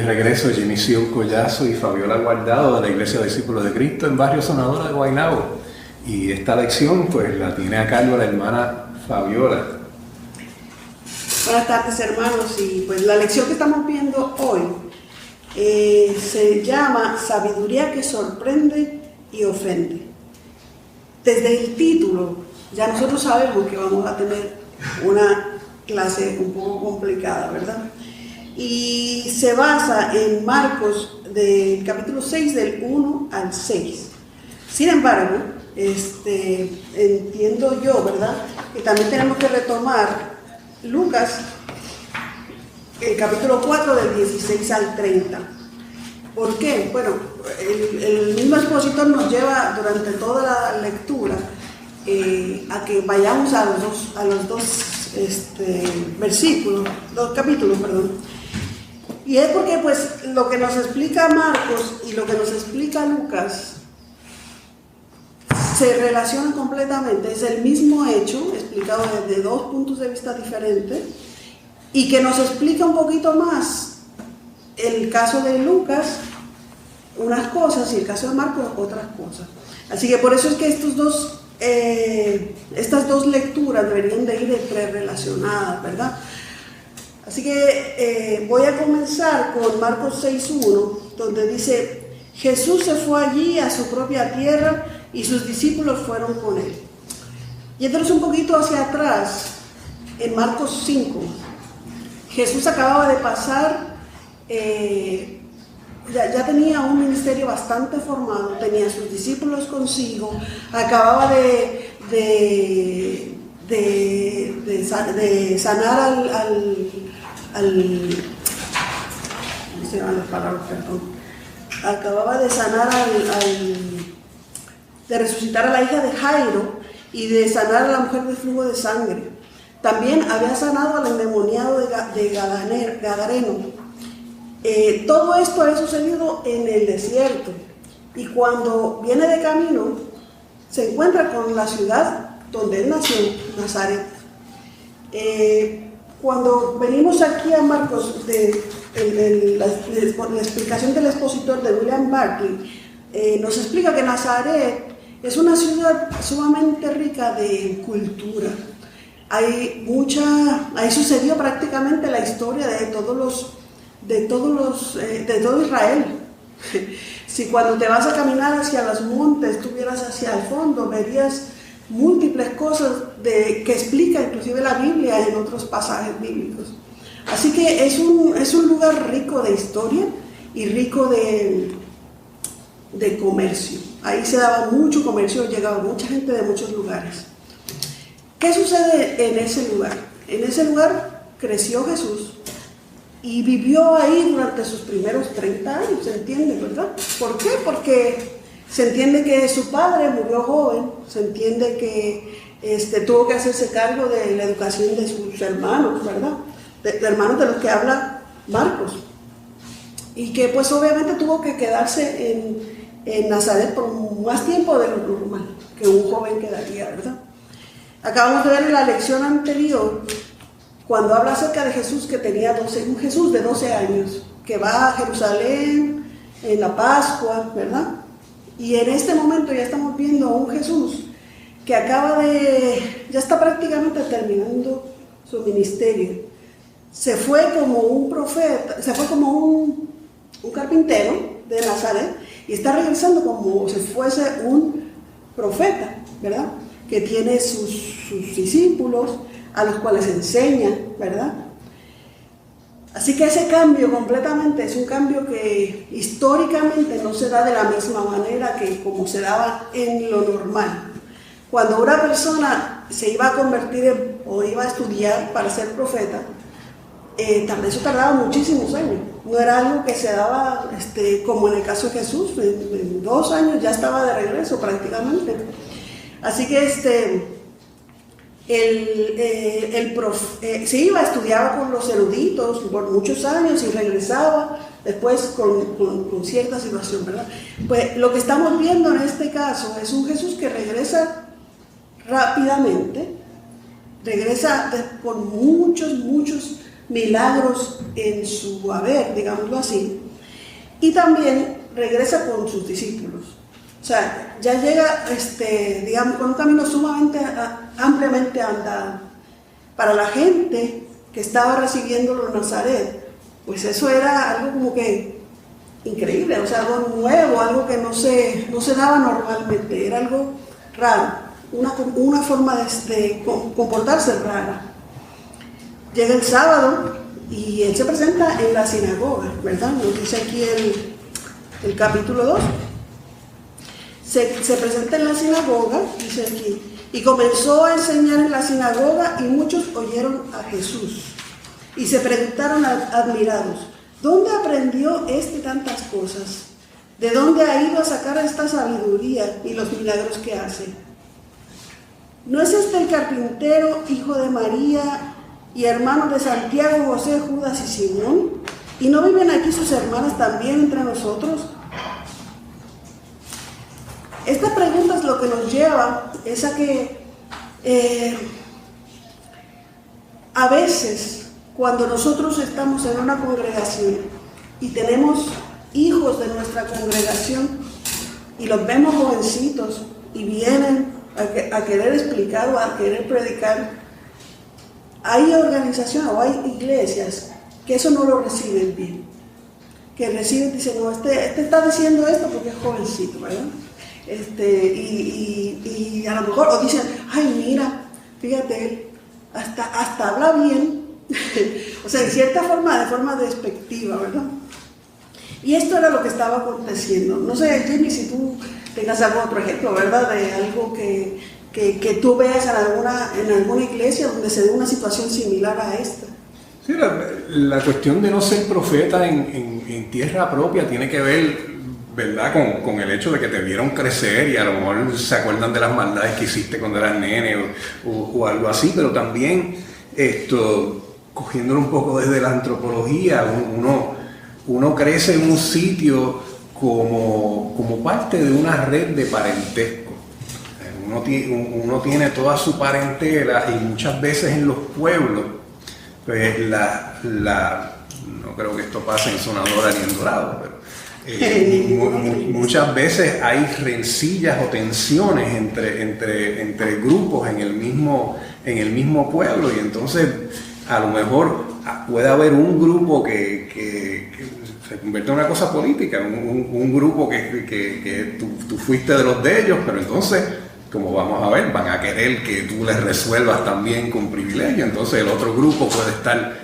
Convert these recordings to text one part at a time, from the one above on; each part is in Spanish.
regreso Jimmy Sion Collazo y Fabiola Guardado de la Iglesia Discípulos de Cristo en Barrio Sonadora de Guaynabo. Y esta lección pues la tiene a cargo la hermana Fabiola. Buenas tardes, hermanos, y pues la lección que estamos viendo hoy se llama Sabiduría que sorprende y ofende. Desde el título ya nosotros sabemos que vamos a tener una clase un poco complicada, ¿verdad? Y se basa en Marcos del capítulo 6 del 1 al 6. Sin embargo, entiendo yo, ¿verdad?, que también tenemos que retomar Lucas, el capítulo 4 del 16 al 30. ¿Por qué? Bueno, el mismo expositor nos lleva durante toda la lectura a que vayamos a los dos capítulos, perdón. Y es porque pues lo que nos explica Marcos y lo que nos explica Lucas se relacionan completamente. Es el mismo hecho explicado desde dos puntos de vista diferentes y que nos explica un poquito más el caso de Lucas unas cosas y el caso de Marcos otras cosas. Así que por eso es que estas dos lecturas deberían de ir relacionadas, ¿verdad? Así que voy a comenzar con Marcos 6.1, donde dice: Jesús se fue allí a su propia tierra y sus discípulos fueron con él. Y entonces un poquito hacia atrás, en Marcos 5, Jesús acababa de pasar, ya tenía un ministerio bastante formado, tenía a sus discípulos consigo, acababa de sanar acababa de sanar de resucitar a la hija de Jairo y de sanar a la mujer de flujo de sangre. También había sanado al endemoniado de Gadareno. Todo esto había sucedido en el desierto, y cuando viene de camino se encuentra con la ciudad donde él nació, Nazaret. Cuando venimos aquí a Marcos, la explicación del expositor de William Barclay, nos explica que Nazaret es una ciudad sumamente rica de cultura. Ahí sucedió prácticamente la historia de todo Israel. Si cuando te vas a caminar hacia los montes, tú vieras hacia el fondo, verías múltiples cosas que explica inclusive la Biblia en otros pasajes bíblicos. Así que es un lugar rico de historia y rico de comercio. Ahí se daba mucho comercio, llegaba mucha gente de muchos lugares. ¿Qué sucede en ese lugar? En ese lugar creció Jesús y vivió ahí durante sus primeros 30 años, ¿se entiende, verdad? ¿Por qué? Porque se entiende que su padre murió joven, se entiende que tuvo que hacerse cargo de la educación de sus hermanos, ¿verdad? De hermanos de los que habla Marcos. Y que pues obviamente tuvo que quedarse en Nazaret por más tiempo de lo normal que un joven quedaría, ¿verdad? Acabamos de ver en la lección anterior, cuando habla acerca de Jesús que tenía un Jesús de 12 años, que va a Jerusalén en la Pascua, ¿verdad? Y en este momento ya estamos viendo a un Jesús que ya está prácticamente terminando su ministerio. Se fue como un profeta, se fue como un carpintero de Nazaret y está regresando como si fuese un profeta, ¿verdad? Que tiene sus discípulos a los cuales enseña, ¿verdad? Así que ese cambio completamente es un cambio que históricamente no se da de la misma manera que como se daba en lo normal. Cuando una persona se iba a convertir o iba a estudiar para ser profeta, también eso tardaba muchísimos años. No era algo que se daba como en el caso de Jesús, en 2 años ya estaba de regreso prácticamente. Así que se iba, estudiaba con los eruditos por muchos años y regresaba después con cierta situación, ¿verdad? Pues lo que estamos viendo en este caso es un Jesús que regresa rápidamente, regresa por muchos milagros en su haber, digámoslo así, y también regresa con sus discípulos. O sea, ya llega, digamos, con un camino sumamente ampliamente andado. Para la gente que estaba recibiéndolo en Nazaret, pues eso era algo como que increíble, o sea, algo nuevo, algo que no se daba normalmente, era algo raro, una forma de comportarse rara. Llega el sábado y él se presenta en la sinagoga, ¿verdad? Nos dice aquí el capítulo 2. Se presenta en la sinagoga, dice aquí, y comenzó a enseñar en la sinagoga y muchos oyeron a Jesús y se preguntaron admirados, ¿dónde aprendió tantas cosas? ¿De dónde ha ido a sacar esta sabiduría y los milagros que hace? ¿No es este el carpintero, hijo de María y hermano de Santiago, José, Judas y Simón? ¿Y no viven aquí sus hermanas también entre nosotros? Esta pregunta es lo que nos lleva, es a que a veces cuando nosotros estamos en una congregación y tenemos hijos de nuestra congregación y los vemos jovencitos y vienen a querer explicar o a querer predicar, hay organizaciones o hay iglesias que eso no lo reciben bien, que reciben, dicen, no, este está diciendo esto porque es jovencito, ¿verdad? Y a lo mejor, o dicen, ay, mira, fíjate, él hasta habla bien, o sea, en cierta forma, de forma despectiva, ¿verdad? Y esto era lo que estaba aconteciendo. No sé, Jimmy, si tú tengas algún otro ejemplo, ¿verdad? De algo que tú veas en alguna iglesia donde se dé una situación similar a esta. Sí, la cuestión de no ser profeta en tierra propia tiene que ver, ¿verdad?, con el hecho de que te vieron crecer y a lo mejor se acuerdan de las maldades que hiciste cuando eras nene o algo así, pero también cogiéndolo un poco desde la antropología, uno crece en un sitio como parte de una red de parentesco. Uno tiene toda su parentela y muchas veces en los pueblos, pues no creo que esto pase en Sonadora ni en Dorado, pero muchas veces hay rencillas o tensiones entre grupos en el mismo pueblo, y entonces a lo mejor puede haber un grupo que se convierte en una cosa política, un grupo que tú fuiste de los de ellos, pero entonces, como vamos a ver, van a querer que tú les resuelvas también con privilegio, entonces el otro grupo puede estar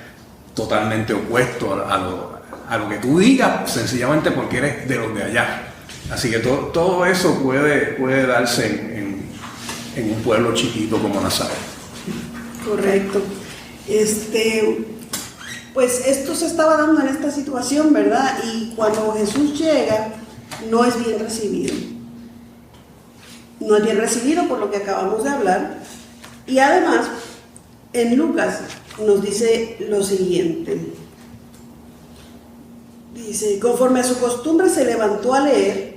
totalmente opuesto a lo que tú digas, sencillamente porque eres de los de allá. Así que todo eso puede darse en un pueblo chiquito como Nazaret. Correcto. Pues esto se estaba dando en esta situación, ¿verdad? Y cuando Jesús llega, no es bien recibido. No es bien recibido por lo que acabamos de hablar. Y además, en Lucas nos dice lo siguiente. Dice, conforme a su costumbre se levantó a leer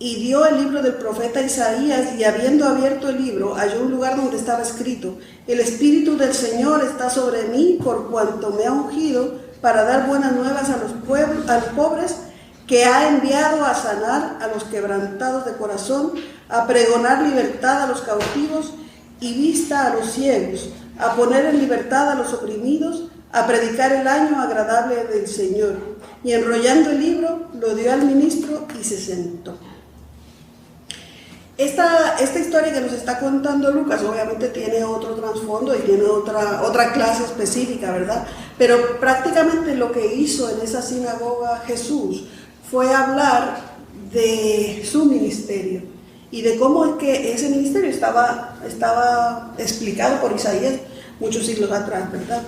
y dio el libro del profeta Isaías, y habiendo abierto el libro, halló un lugar donde estaba escrito, el Espíritu del Señor está sobre mí, por cuanto me ha ungido para dar buenas nuevas a los pobres, que ha enviado a sanar a los quebrantados de corazón, a pregonar libertad a los cautivos y vista a los ciegos, a poner en libertad a los oprimidos, a predicar el año agradable del Señor. Y enrollando el libro, lo dio al ministro y se sentó. Esta historia que nos está contando Lucas obviamente tiene otro trasfondo y tiene otra clase específica, ¿verdad? Pero prácticamente lo que hizo en esa sinagoga Jesús fue hablar de su ministerio y de cómo es que ese ministerio estaba explicado por Isaías muchos siglos atrás, ¿verdad?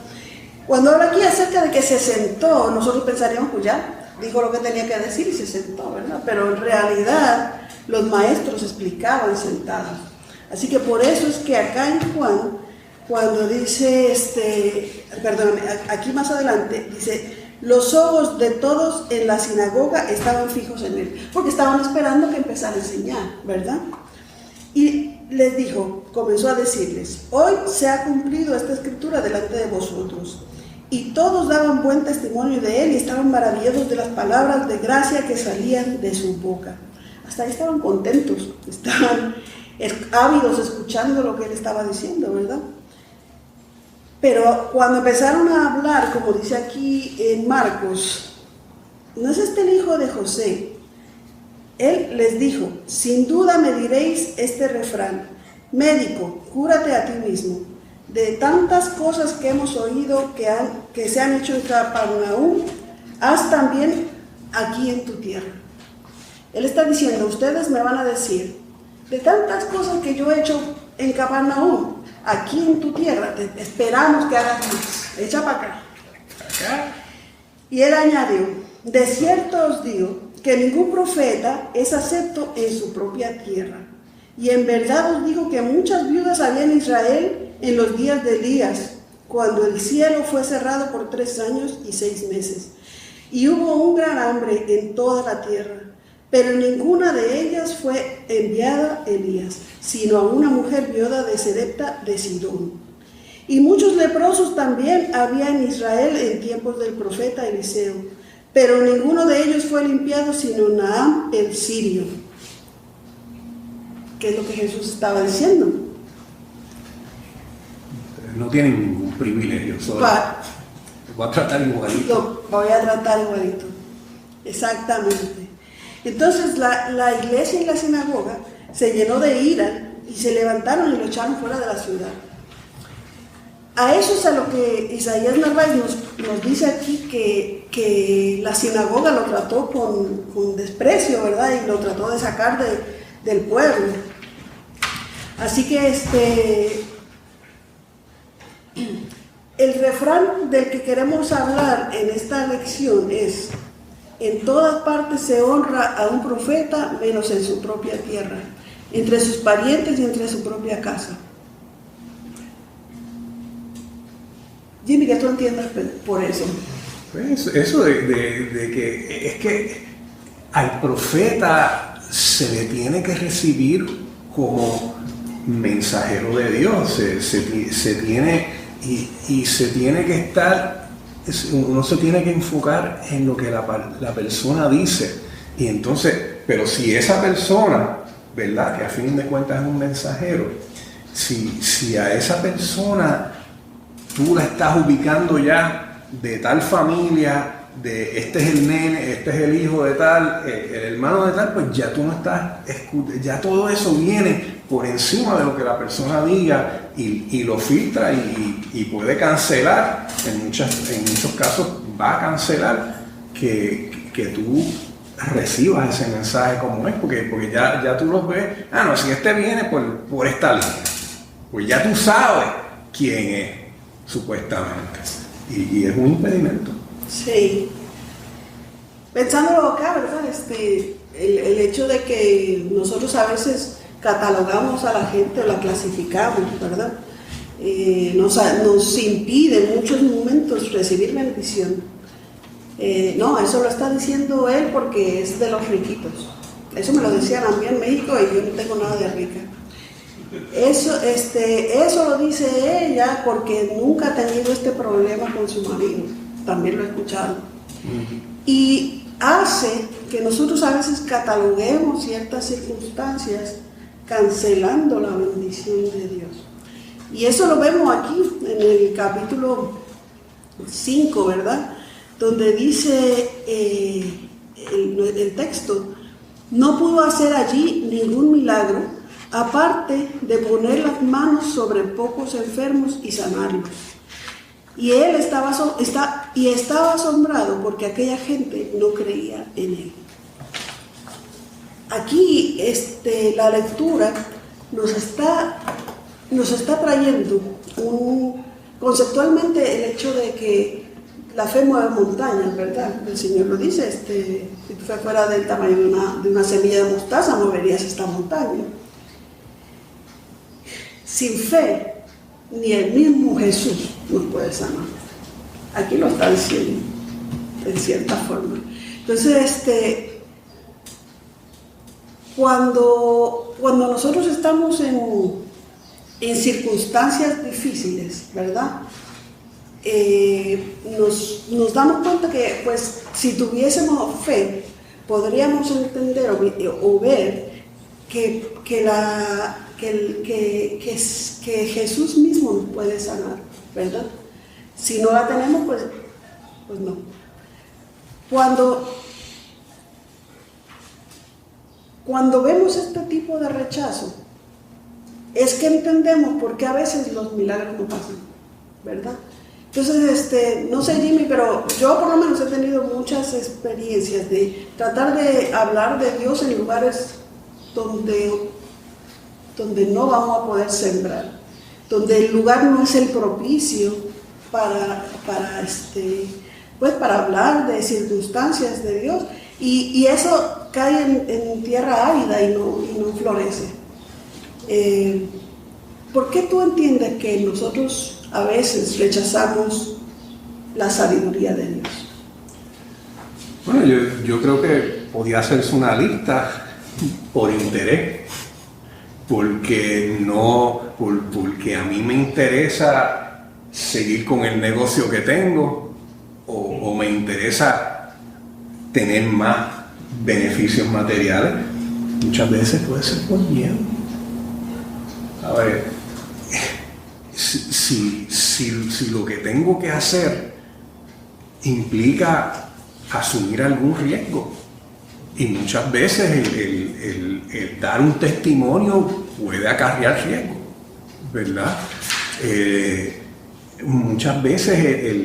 Cuando habla aquí acerca de que se sentó, nosotros pensaríamos, pues ya, dijo lo que tenía que decir y se sentó, ¿verdad? Pero en realidad los maestros explicaban sentados. Así que por eso es que acá en Juan, cuando dice, aquí más adelante, dice, los ojos de todos en la sinagoga estaban fijos en él, porque estaban esperando que empezara a enseñar, ¿verdad? Y les dijo, comenzó a decirles, hoy se ha cumplido esta escritura delante de vosotros. Y todos daban buen testimonio de él y estaban maravillados de las palabras de gracia que salían de su boca. Hasta ahí estaban contentos, estaban ávidos escuchando lo que él estaba diciendo, ¿verdad? Pero cuando empezaron a hablar, como dice aquí en Marcos, ¿no es este el hijo de José? Él les dijo, sin duda me diréis este refrán, médico, cúrate a ti mismo. De tantas cosas que hemos oído que se han hecho en Capernaum, haz también aquí en tu tierra. Él está diciendo, ustedes me van a decir, de tantas cosas que yo he hecho en Capernaum, aquí en tu tierra, te esperamos que hagas más. Echa para acá. Y él añadió, de cierto os digo, que ningún profeta es acepto en su propia tierra. Y en verdad os digo que muchas viudas había en Israel en los días de Elías, cuando el cielo fue cerrado por 3 años y 6 meses. Y hubo un gran hambre en toda la tierra, pero ninguna de ellas fue enviada Elías, sino a una mujer viuda de Sarepta de Sidón. Y muchos leprosos también había en Israel en tiempos del profeta Eliseo, pero ninguno de ellos fue limpiado, sino Naamán el sirio. ¿Qué es lo que Jesús estaba diciendo? No tienen ningún privilegio, solo voy a tratar igualito. Voy a tratar igualito, exactamente. Entonces la iglesia y la sinagoga se llenó de ira y se levantaron y lo echaron fuera de la ciudad. A eso es a lo que Isaías Narváez nos dice aquí que la sinagoga lo trató con desprecio, ¿verdad? Y lo trató de sacar del pueblo. Así que el refrán del que queremos hablar en esta lección es: en todas partes se honra a un profeta, menos en su propia tierra, entre sus parientes y entre su propia casa. Jimmy, ¿qué tú entiendes por eso? Pues eso de que es que al profeta se le tiene que recibir como mensajero de Dios, se tiene y se tiene que estar, uno se tiene que enfocar en lo que la persona dice. Y entonces, pero si esa persona, ¿verdad?, que a fin de cuentas es un mensajero, si a esa persona tú la estás ubicando ya de tal familia, de este es el nene, este es el hijo de tal, el hermano de tal, pues ya tú no estás, ya todo eso viene por encima de lo que la persona diga y lo filtra y puede cancelar, en muchos casos va a cancelar que tú recibas ese mensaje como es, porque ya tú los ves, no, si este viene por esta línea, pues ya tú sabes quién es, supuestamente, y es un impedimento. Sí. Pensándolo acá, ¿verdad? El hecho de que nosotros a veces catalogamos a la gente o la clasificamos, ¿verdad? Nos impide en muchos momentos recibir bendición. No, eso lo está diciendo él porque es de los riquitos. Eso me lo decían a mí en México y yo no tengo nada de rica. Eso lo dice ella porque nunca ha tenido este problema con su marido. También lo he escuchado. Y hace que nosotros a veces cataloguemos ciertas circunstancias cancelando la bendición de Dios. Y eso lo vemos aquí en el capítulo 5, ¿verdad? Donde dice el texto: no pudo hacer allí ningún milagro, aparte de poner las manos sobre pocos enfermos y sanarlos. Y él estaba asombrado porque aquella gente no creía en él. Aquí la lectura nos está trayendo conceptualmente el hecho de que la fe mueve montañas, ¿verdad? El Señor lo dice, si tu fe fuera del tamaño de una semilla de mostaza, moverías esta montaña. Sin fe, ni el mismo Jesús nos puede sanar. Aquí lo está diciendo, en cierta forma. Entonces, cuando nosotros estamos en circunstancias difíciles, ¿verdad? nos damos cuenta que pues si tuviésemos fe, podríamos entender o ver que Jesús mismo nos puede sanar, ¿verdad? Si no la tenemos, pues no. Cuando vemos este tipo de rechazo, es que entendemos por qué a veces los milagros no pasan, ¿verdad? Entonces, no sé, Jimmy, pero yo por lo menos he tenido muchas experiencias de tratar de hablar de Dios en lugares donde no vamos a poder sembrar, donde el lugar no es el propicio para hablar de circunstancias de Dios, y eso cae en tierra árida y no florece. ¿Por qué tú entiendes que nosotros a veces rechazamos la sabiduría de Dios? Bueno, yo creo que podía hacerse una lista por interés, porque a mí me interesa seguir con el negocio que tengo, o me interesa tener más beneficios materiales. Muchas veces puede ser por miedo. A ver, si lo que tengo que hacer implica asumir algún riesgo, y muchas veces el dar un testimonio puede acarrear riesgo, ¿verdad? Muchas veces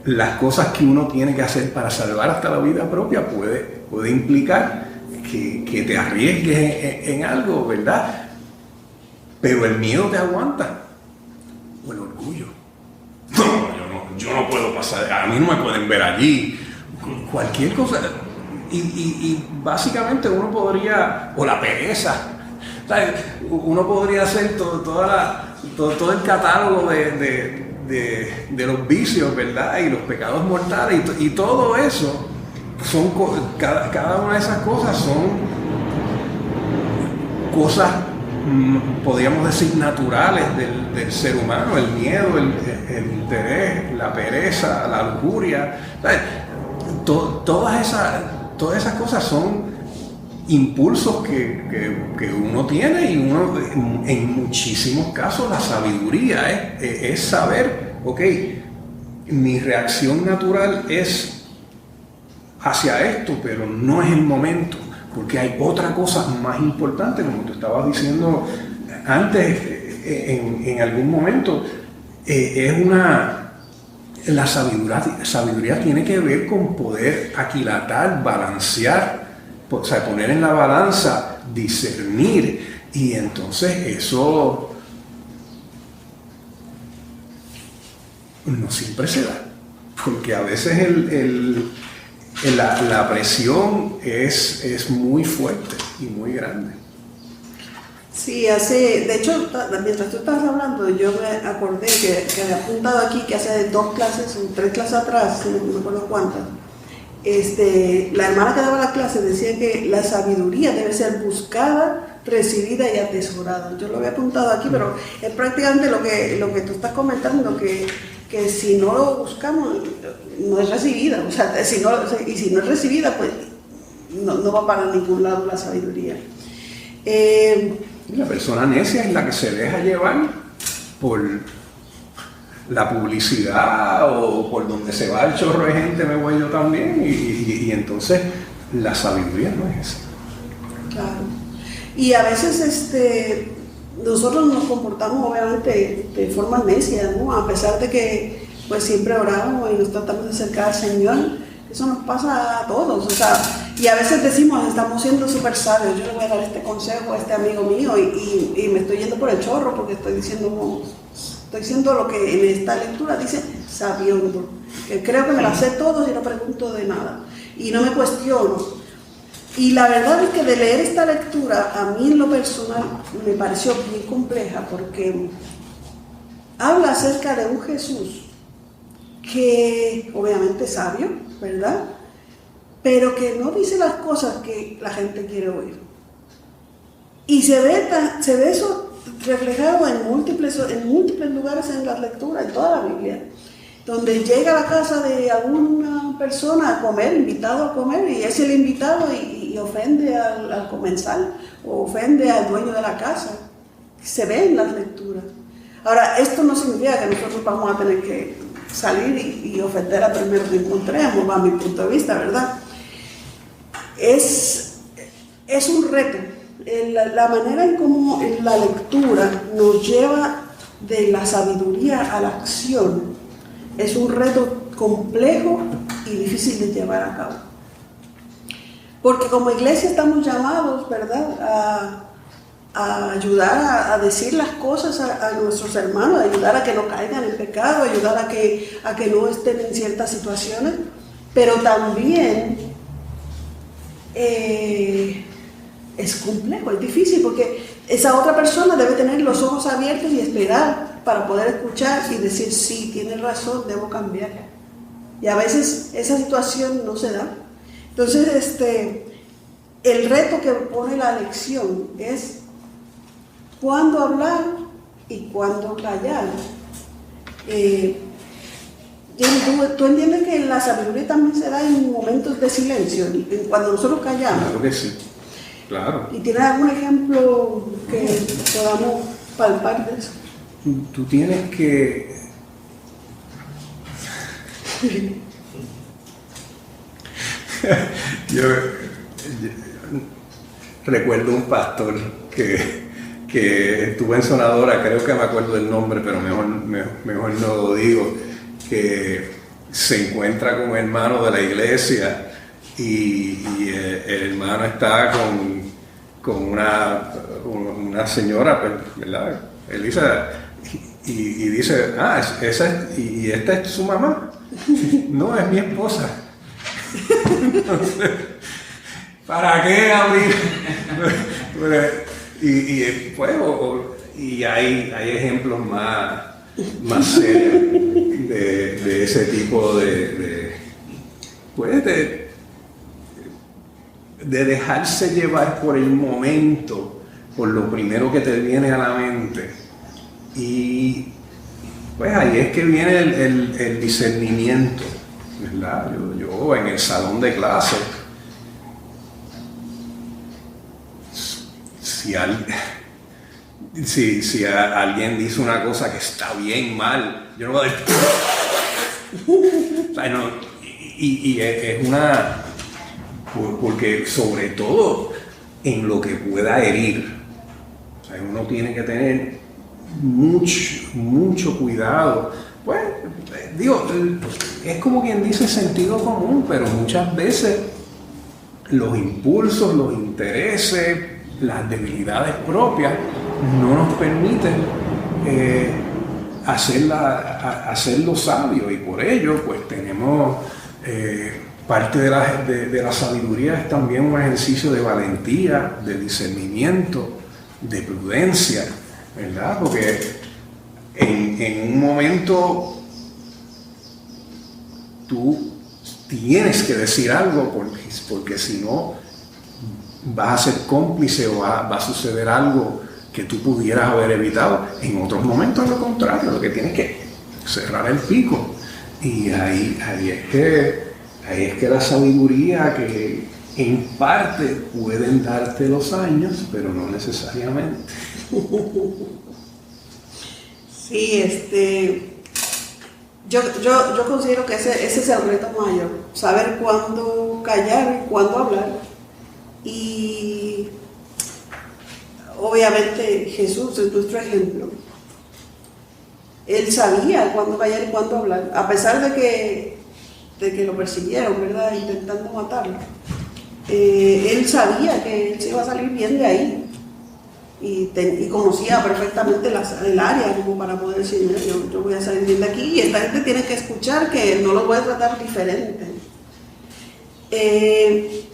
las cosas que uno tiene que hacer para salvar hasta la vida propia puede implicar que te arriesgues en algo, ¿verdad? Pero el miedo te aguanta, o el orgullo. No, yo no puedo pasar, a mí no me pueden ver allí, cualquier cosa. Y básicamente uno podría, o la pereza, ¿sabes? Uno podría hacer todo el catálogo de los vicios, ¿verdad? Y los pecados mortales, y todo eso, cada una de esas cosas son cosas, podríamos decir, naturales del ser humano: el miedo, el interés, la pereza, la lujuria, ¿sabes? Todas esas cosas son impulsos que uno tiene, y uno, en muchísimos casos, la sabiduría es saber, ok, mi reacción natural es hacia esto, pero no es el momento, porque hay otra cosa más importante, como te estabas diciendo antes, en algún momento, la sabiduría tiene que ver con poder aquilatar, balancear, o sea, poner en la balanza, discernir, y entonces eso no siempre se da, porque a veces la presión es muy fuerte y muy grande. Sí, de hecho, mientras tú estabas hablando, yo me acordé que había apuntado aquí que hace 2 clases o 3 clases atrás, no me acuerdo cuántas, la hermana que daba la clase decía que la sabiduría debe ser buscada, recibida y atesorada. Yo lo había apuntado aquí, pero es prácticamente lo que tú estás comentando, que si no lo buscamos, no es recibida. O sea, si no es recibida, pues no va para ningún lado la sabiduría. La persona necia es la que se deja llevar por la publicidad, o por donde se va el chorro de gente, me voy yo también, y entonces la sabiduría no es esa. Claro. Y a veces nosotros nos comportamos obviamente de forma necia, ¿no? A pesar de que pues siempre oramos y nos tratamos de acercar al Señor. Eso nos pasa a todos, o sea, y a veces decimos, estamos siendo súper sabios, yo le voy a dar este consejo a este amigo mío, y me estoy yendo por el chorro porque estoy diciendo lo que en esta lectura dice sabiendo, que creo que me la sé todo y no pregunto de nada, y no me cuestiono. Y la verdad es que de leer esta lectura, a mí en lo personal me pareció bien compleja, porque habla acerca de un Jesús que obviamente es sabio, ¿verdad? Pero que no dice las cosas que la gente quiere oír. Y se ve eso reflejado en múltiples lugares en las lecturas, en toda la Biblia, donde llega a la casa de alguna persona a comer, invitado a comer, y es el invitado y ofende al comensal o ofende al dueño de la casa. Se ve en las lecturas. Ahora, esto no significa que nosotros vamos a tener que salir y ofender al primero que encontremos, a mi punto de vista, ¿verdad? Es un reto. La manera en cómo la lectura nos lleva de la sabiduría a la acción es un reto complejo y difícil de llevar a cabo. Porque como iglesia estamos llamados, ¿verdad?, a ayudar a decir las cosas a nuestros hermanos, a ayudar a que no caigan en pecado, ayudar a que no estén en ciertas situaciones, pero también es complejo, es difícil, porque esa otra persona debe tener los ojos abiertos y esperar para poder escuchar y decir, sí, tienes razón, debo cambiar. Y a veces esa situación no se da. Entonces, el reto que pone la lección es cuándo hablar y cuándo callar. ¿Tú entiendes que la sabiduría también se da en momentos de silencio, cuando nosotros callamos? Claro que sí, claro. ¿Y tienes algún ejemplo que podamos palpar de eso? Tú tienes que... yo recuerdo un pastor que estuvo en Sonadora, creo que me acuerdo del nombre, pero mejor no lo digo, que se encuentra con un hermano de la iglesia y el hermano está con una señora, ¿verdad? Él dice, y dice, ¿y esta es su mamá? No, es mi esposa. Entonces, ¿para qué abrir? Y hay ejemplos más serios de ese tipo de dejarse llevar por el momento, por lo primero que te viene a la mente. Y pues ahí es que viene el discernimiento, ¿verdad? Yo en el salón de clase, si alguien dice una cosa que está bien, mal, yo no voy a decir... y es una... Porque sobre todo en lo que pueda herir, o sea, uno tiene que tener mucho cuidado. Pues, digo, es como quien dice sentido común, pero muchas veces los impulsos, los intereses, las debilidades propias no nos permiten hacerlo sabio, y por ello pues tenemos parte de la sabiduría es también un ejercicio de valentía, de discernimiento, de prudencia, ¿verdad? Porque en un momento tú tienes que decir algo porque si no vas a ser cómplice o va a suceder algo que tú pudieras haber evitado. En otros momentos, lo contrario, lo que tienes que cerrar el pico. Y ahí es que la sabiduría, que en parte pueden darte los años, pero no necesariamente. Sí, yo considero que ese es el reto mayor, saber cuándo callar y cuándo hablar. Y obviamente Jesús es nuestro ejemplo. Él sabía cuándo callar y cuándo hablar, a pesar de que lo persiguieron, ¿verdad?, intentando matarlo. Él sabía que él se iba a salir bien de ahí y conocía perfectamente el área como para poder decir, mira, yo voy a salir bien de aquí y esta gente tiene que escuchar que no lo voy a tratar diferente.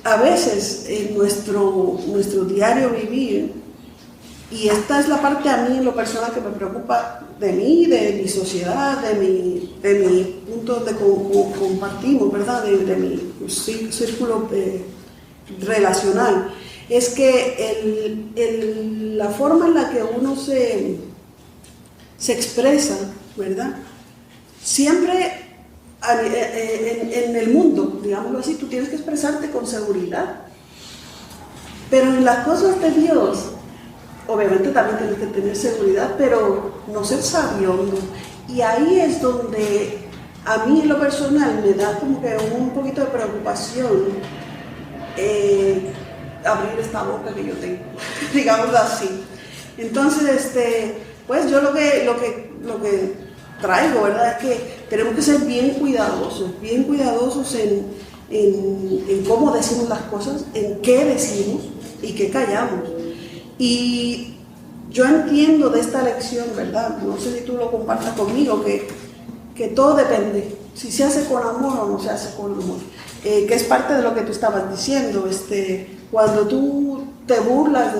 A veces en nuestro diario vivir, y esta es la parte a mí en lo personal que me preocupa de mí, de mi sociedad, de mi punto donde compartimos, ¿verdad?, de mi círculo relacional, es que la forma en la que uno se expresa, ¿verdad? Siempre en el mundo, digámoslo así, tú tienes que expresarte con seguridad. Pero en las cosas de Dios, obviamente también tienes que tener seguridad, pero no ser sabiondo. Y ahí es donde a mí en lo personal me da como que un poquito de preocupación abrir esta boca que yo tengo, digámoslo así. Entonces, pues yo lo que traigo, ¿verdad? Es que tenemos que ser bien cuidadosos en cómo decimos las cosas, en qué decimos y qué callamos. Y yo entiendo de esta lección, ¿verdad? No sé si tú lo compartas conmigo, que todo depende, si se hace con amor o no se hace con amor. Que es parte de lo que tú estabas diciendo, cuando tú te burlas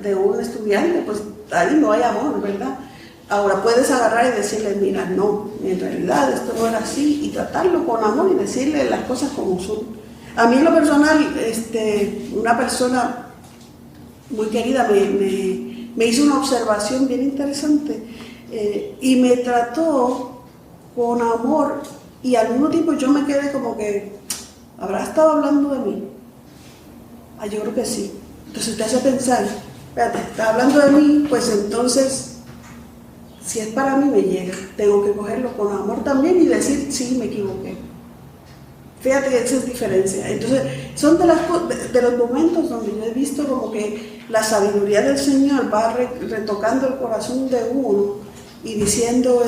de un estudiante, pues ahí no hay amor, ¿verdad? Ahora puedes agarrar y decirle, mira, no, en realidad esto no era así, y tratarlo con amor y decirle las cosas como son. A mí en lo personal, una persona muy querida me hizo una observación bien interesante y me trató con amor, y al mismo tiempo yo me quedé como que, ¿habrá estado hablando de mí? Ah, yo creo que sí. Entonces te hace pensar, espérate, está hablando de mí, pues entonces, si es para mí me llega, tengo que cogerlo con amor también y decir, sí, me equivoqué. Fíjate que esa es diferencia. Entonces, son de los momentos donde yo he visto como que la sabiduría del Señor va retocando el corazón de uno y diciendo,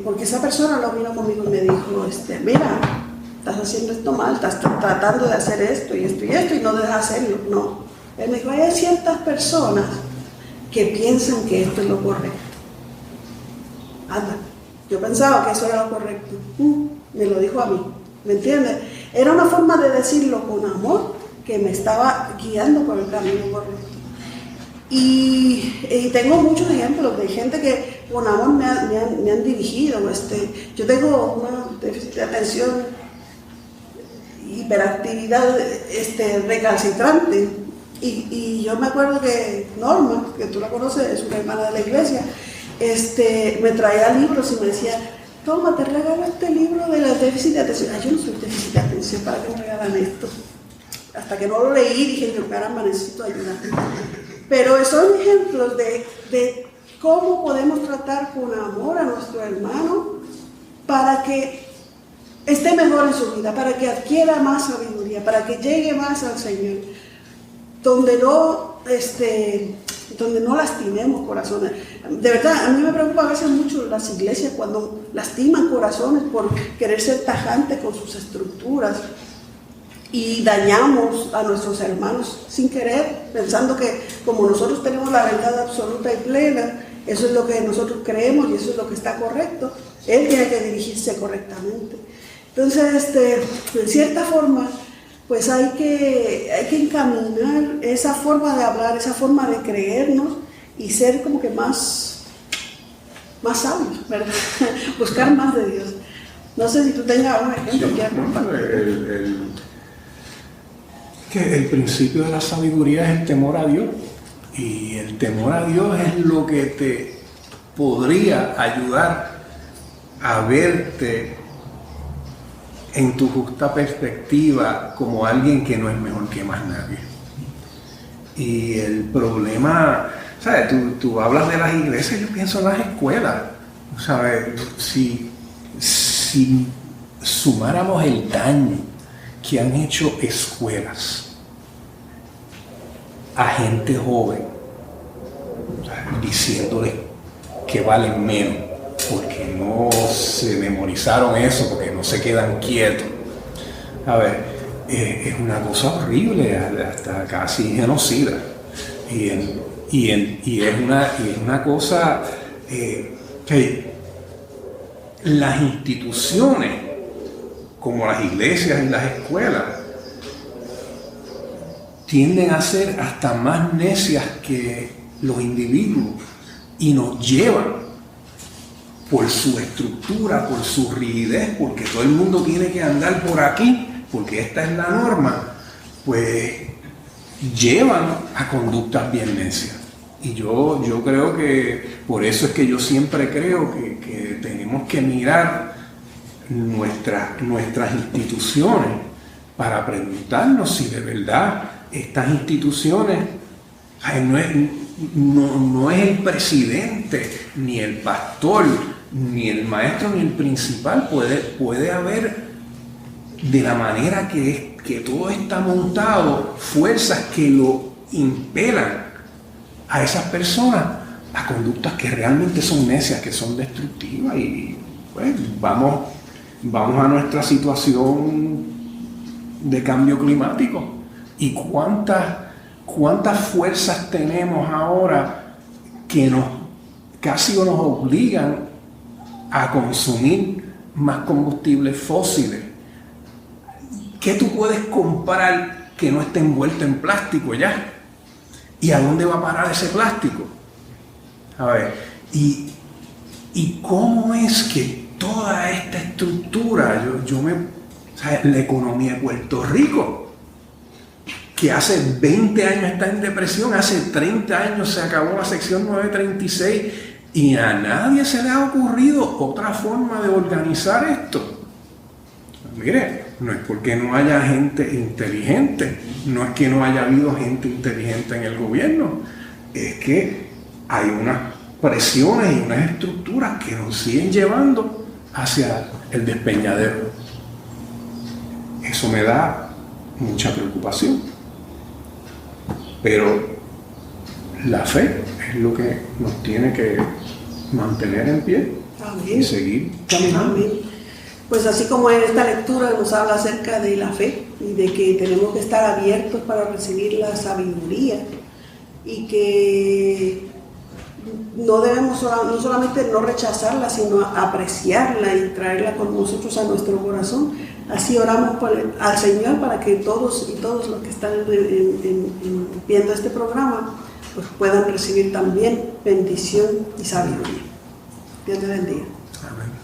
porque esa persona lo vino conmigo y me dijo, mira, estás haciendo esto mal, estás tratando de hacer esto y esto y esto y no dejas hacerlo. No. Él me dijo, hay ciertas personas que piensan que esto es lo correcto. Anda, yo pensaba que eso era lo correcto. Me lo dijo a mí, ¿me entiendes? Era una forma de decirlo con amor que me estaba guiando por el camino correcto. Y tengo muchos ejemplos de gente que con amor me han dirigido. Yo tengo una déficit de atención, hiperactividad recalcitrante. Y yo me acuerdo que Norma, que tú la conoces, es una hermana de la iglesia, me traía libros y me decía, toma, te regalo este libro de la déficit de atención. Ay, yo no soy déficit de atención, ¿para qué me regalan esto? Hasta que no lo leí dije, yo caramba, necesito ayuda. Pero son ejemplos de cómo podemos tratar con amor a nuestro hermano para que esté mejor en su vida, para que adquiera más sabiduría, para que llegue más al Señor, donde no lastimemos corazones. De verdad, a mí me preocupa a veces mucho las iglesias cuando lastiman corazones por querer ser tajantes con sus estructuras y dañamos a nuestros hermanos sin querer, pensando que como nosotros tenemos la verdad absoluta y plena, eso es lo que nosotros creemos y eso es lo que está correcto, él tiene que dirigirse correctamente. Entonces, en cierta forma, pues hay que encaminar esa forma de hablar, esa forma de creernos y ser como que más sabios, ¿verdad? Buscar más de Dios. No sé si tú tengas un ejemplo que compartir. Que el principio de la sabiduría es el temor a Dios, y el temor a Dios es lo que te podría ayudar a verte en tu justa perspectiva como alguien que no es mejor que más nadie. Y el problema, ¿sabes? Tú hablas de las iglesias, yo pienso en las escuelas, ¿sabes? Si sumáramos el daño que han hecho escuelas a gente joven, diciéndoles que valen menos porque no se memorizaron eso, porque no se quedan quietos. A ver, es una cosa horrible, hasta casi genocida. Y es una cosa que las instituciones, como las iglesias y las escuelas, tienden a ser hasta más necias que los individuos y nos llevan por su estructura, por su rigidez, porque todo el mundo tiene que andar por aquí, porque esta es la norma, pues llevan a conductas bien necias. Y yo creo que por eso es que yo siempre creo que tenemos que mirar nuestras instituciones para preguntarnos si de verdad estas instituciones no es el presidente, ni el pastor, ni el maestro, ni el principal. Puede haber, de la manera que todo está montado, fuerzas que lo impelan a esas personas a conductas que realmente son necias, que son destructivas. Y pues vamos a nuestra situación de cambio climático. ¿Y cuántas fuerzas tenemos ahora que casi nos obligan a consumir más combustibles fósiles? ¿Qué tú puedes comprar que no esté envuelto en plástico ya? ¿Y a dónde va a parar ese plástico? A ver, ¿y cómo es que toda esta estructura, la economía de Puerto Rico, que hace 20 años está en depresión, hace 30 años se acabó la sección 936 y a nadie se le ha ocurrido otra forma de organizar esto? Mire, no es porque no haya gente inteligente, no es que no haya habido gente inteligente en el gobierno, es que hay unas presiones y unas estructuras que nos siguen llevando hacia el despeñadero. Eso me da mucha preocupación. Pero la fe es lo que nos tiene que mantener en pie. Amén. Y seguir caminando. Amén. Pues así como en esta lectura nos habla acerca de la fe y de que tenemos que estar abiertos para recibir la sabiduría y que no debemos no solamente no rechazarla, sino apreciarla y traerla con nosotros a nuestro corazón. Así oramos al Señor para que todos los que están viendo este programa pues puedan recibir también bendición y sabiduría. Dios te bendiga. Amén.